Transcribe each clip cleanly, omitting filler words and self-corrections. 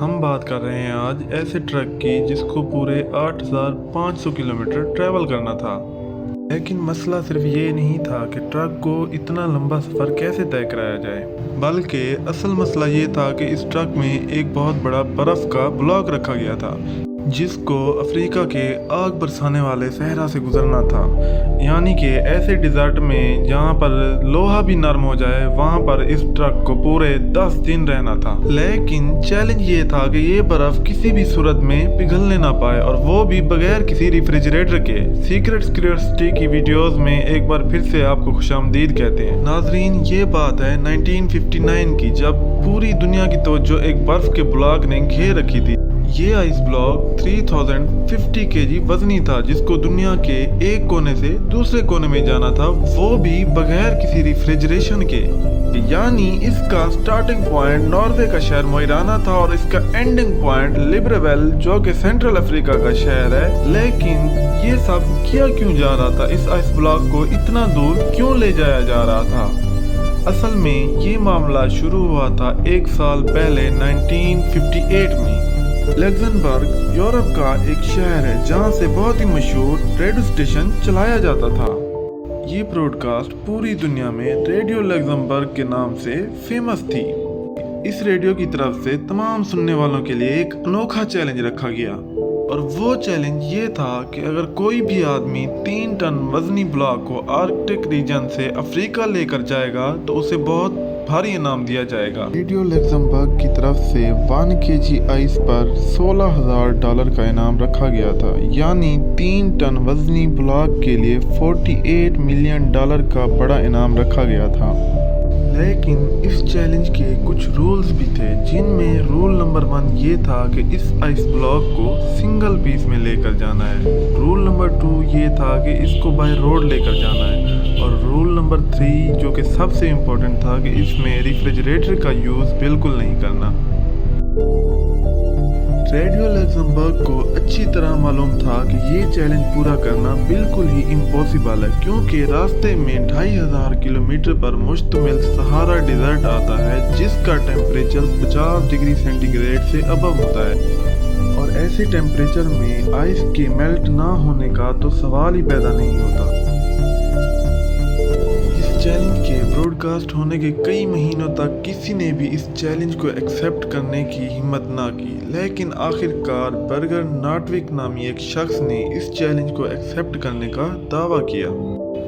हम बात कर रहे हैं आज ऐसे ट्रक की जिसको पूरे 8,500 किलोमीटर ट्रैवल करना था। लेकिन मसला सिर्फ ये नहीं था कि ट्रक को इतना लंबा सफ़र कैसे तय कराया जाए, बल्कि असल मसला ये था कि इस ट्रक में एक बहुत बड़ा बर्फ़ का ब्लॉक रखा गया था जिसको अफ्रीका के आग बरसाने वाले सहरा से गुजरना था। यानी कि ऐसे डिज़र्ट में जहाँ पर लोहा भी नरम हो जाए वहाँ पर इस ट्रक को पूरे 10 दिन रहना था। लेकिन चैलेंज ये था कि ये बर्फ़ किसी भी सूरत में पिघलने ना पाए, और वो भी बगैर किसी रेफ्रिजरेटर के। सीक्रेट क्यूरियोसिटी की वीडियोस में एक बार फिर से आपको खुशामदीद कहते हैं। नाजरीन, ये बात है 1959 की, जब पूरी दुनिया की तवज्जो एक बर्फ़ के ब्लॉक ने घेर रखी थी। ये आइस ब्लॉक 3050 kg वजनी था जिसको दुनिया के एक कोने से दूसरे कोने में जाना था, वो भी बगैर किसी रेफ्रिजरेशन के। यानी इसका स्टार्टिंग पॉइंट नॉर्वे का शहर मोइराना था और इसका एंडिंग पॉइंट लिब्रेवेल जो कि सेंट्रल अफ्रीका का शहर है। लेकिन ये सब किया क्यों जा रहा था? इस आइस ब्लॉक को इतना दूर क्यों ले जाया जा रहा था? असल में ये मामला शुरू हुआ था एक साल पहले 1958 में। लग्जमबर्ग यूरोप का एक शहर है जहां से बहुत ही मशहूर रेडियो स्टेशन चलाया जाता था। ये ब्रॉडकास्ट पूरी दुनिया में रेडियो लग्जमबर्ग के नाम से फेमस थी। इस रेडियो की तरफ से तमाम सुनने वालों के लिए एक अनोखा चैलेंज रखा गया, और वो चैलेंज ये था कि अगर कोई भी आदमी 3 टन वजनी ब्लॉक को आर्कटिक रीजन से अफ्रीका लेकर जाएगा तो उसे बहुत भारी इनाम दिया जाएगा। रेडियो लग्जमबर्ग की तरफ से 1 kg आइस पर $16,000 का इनाम रखा गया था। यानी 3 टन वजनी ब्लॉक के लिए $48 मिलियन का बड़ा इनाम रखा गया था। लेकिन इस चैलेंज के कुछ रूल्स भी थे, जिनमें रूल नंबर 1 ये था कि इस आइस ब्लॉक को सिंगल पीस में लेकर जाना है। रूल नंबर 2 ये था कि इसको बाय रोड लेकर जाना है। और रूल नंबर 3 जो कि सबसे इम्पोर्टेंट था कि इसमें रेफ्रिजरेटर का यूज़ बिल्कुल नहीं करना। रेडियो लग्जमबर्ग को अच्छी तरह मालूम था कि ये चैलेंज पूरा करना बिल्कुल ही इम्पॉसिबल है, क्योंकि रास्ते में 2500 किलोमीटर पर मुश्तमिल सहारा डिजर्ट आता है जिसका टेम्परेचर 50 डिग्री सेंटीग्रेड से अबव होता है। और ऐसे टेम्परेचर में आइस के मेल्ट ना होने का तो सवाल ही पैदा नहीं होता। चैलेंज के ब्रॉडकास्ट होने के कई महीनों तक किसी ने भी इस चैलेंज को एक्सेप्ट करने की हिम्मत ना की। लेकिन आखिरकार बर्गर नॉटविक नामी एक शख्स ने इस चैलेंज को एक्सेप्ट करने का दावा किया।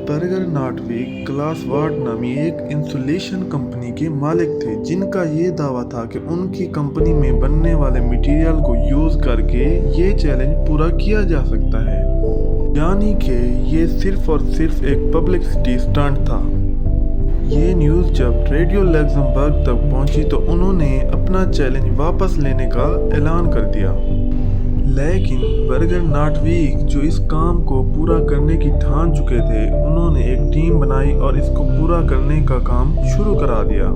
बर्गर नॉटविक क्लास वार्ड नामी एक इंसुलेशन कंपनी के मालिक थे, जिनका ये दावा था कि उनकी कंपनी में बनने वाले मटेरियल को यूज़ करके ये चैलेंज पूरा किया जा सकता है। यानी कि ये सिर्फ और सिर्फ एक पब्लिसिटी स्टंट था। ये न्यूज़ जब रेडियो लग्जमबर्ग तक पहुंची तो उन्होंने अपना चैलेंज वापस लेने का ऐलान कर दिया। लेकिन बर्गर नॉटविक जो इस काम को पूरा करने की ठान चुके थे, उन्होंने एक टीम बनाई और इसको पूरा करने का काम शुरू करा दिया।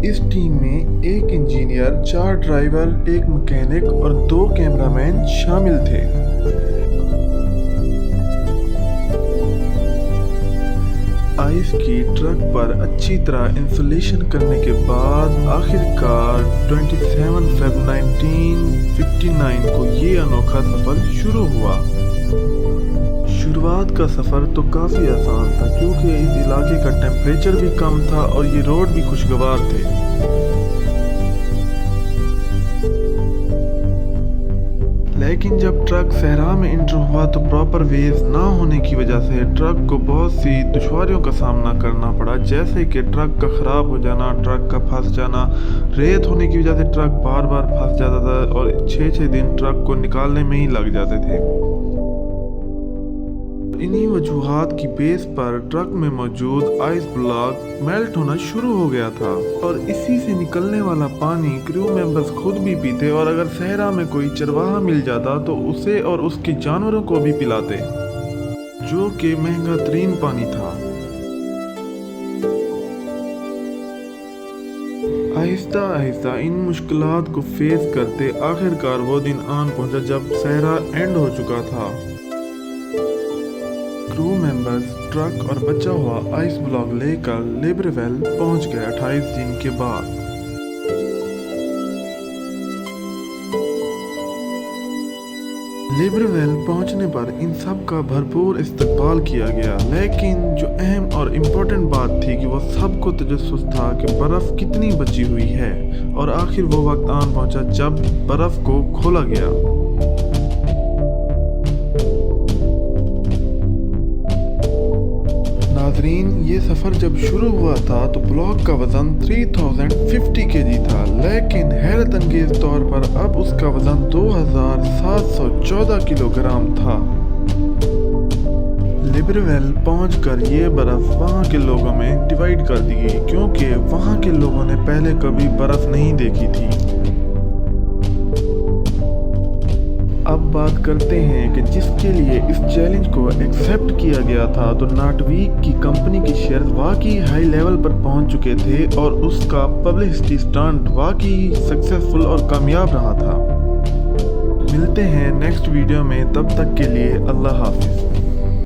इस टीम में एक इंजीनियर, 4 ड्राइवर, एक मैकेनिक और 2 कैमरामैन शामिल थे। आइस की ट्रक पर अच्छी तरह इंसुलेशन करने के बाद आखिरकार 27 फरवरी 1959 को ये अनोखा सफ़र शुरू हुआ। शुरुआत का सफ़र तो काफ़ी आसान था, क्योंकि इस इलाके का टेम्परेचर भी कम था और ये रोड भी खुशगवार थे। लेकिन जब ट्रक सहरा में इंटर हुआ तो प्रॉपर वेज ना होने की वजह से ट्रक को बहुत सी दुश्वारियों का सामना करना पड़ा, जैसे कि ट्रक का ख़राब हो जाना, ट्रक का फंस जाना। रेत होने की वजह से ट्रक बार बार फंस जाता था और 6-6 दिन ट्रक को निकालने में ही लग जाते थे। इन्हीं वजूहात की बेस पर ट्रक में मौजूद आइस ब्लॉक मेल्ट होना शुरू हो गया था, और इसी से निकलने वाला पानी क्रू मेंबर्स खुद भी पीते, और अगर सहरा में कोई चरवाहा मिल जाता तो उसे और उसके जानवरों को भी पिलाते, जो कि महंगा तरीन पानी था। आहिस्ता आहिस्ता इन मुश्किलात को फेस करते आखिरकार वो दिन आन पहुंचा जब सहरा एंड हो चुका था। क्रू मेंबर्स ट्रक और बचा हुआ आइस ब्लॉक लेकर लिब्रेवेल पहुंच गए 28 दिन के बाद। लिब्रविल पहुंचने पर इन सब का भरपूर इस्तकबाल किया गया, लेकिन जो अहम और इम्पोर्टेंट बात थी कि वो सबको तजस्सुस था कि बर्फ़ कितनी बची हुई है, और आखिर वो वक्त आन पहुंचा जब बर्फ़ को खोला गया। नाज़रीन, ये सफ़र जब शुरू हुआ था तो ब्लॉक का वज़न 3050 kg था, लेकिन हैरत अंगेज़ तौर पर अब उसका वज़न 2714 किलोग्राम था। लिब्रविल पहुंचकर ये बर्फ़ वहाँ के लोगों में डिवाइड कर दी गई, क्योंकि वहाँ के लोगों ने पहले कभी बर्फ़ नहीं देखी थी। अब बात करते हैं कि जिसके लिए इस चैलेंज को एक्सेप्ट किया गया था, तो नाटवीक की कंपनी की शेयर्स वाकई हाई लेवल पर पहुंच चुके थे और उसका पब्लिसिटी स्टंट वाकई सक्सेसफुल और कामयाब रहा था। मिलते हैं नेक्स्ट वीडियो में, तब तक के लिए अल्लाह हाफिज़।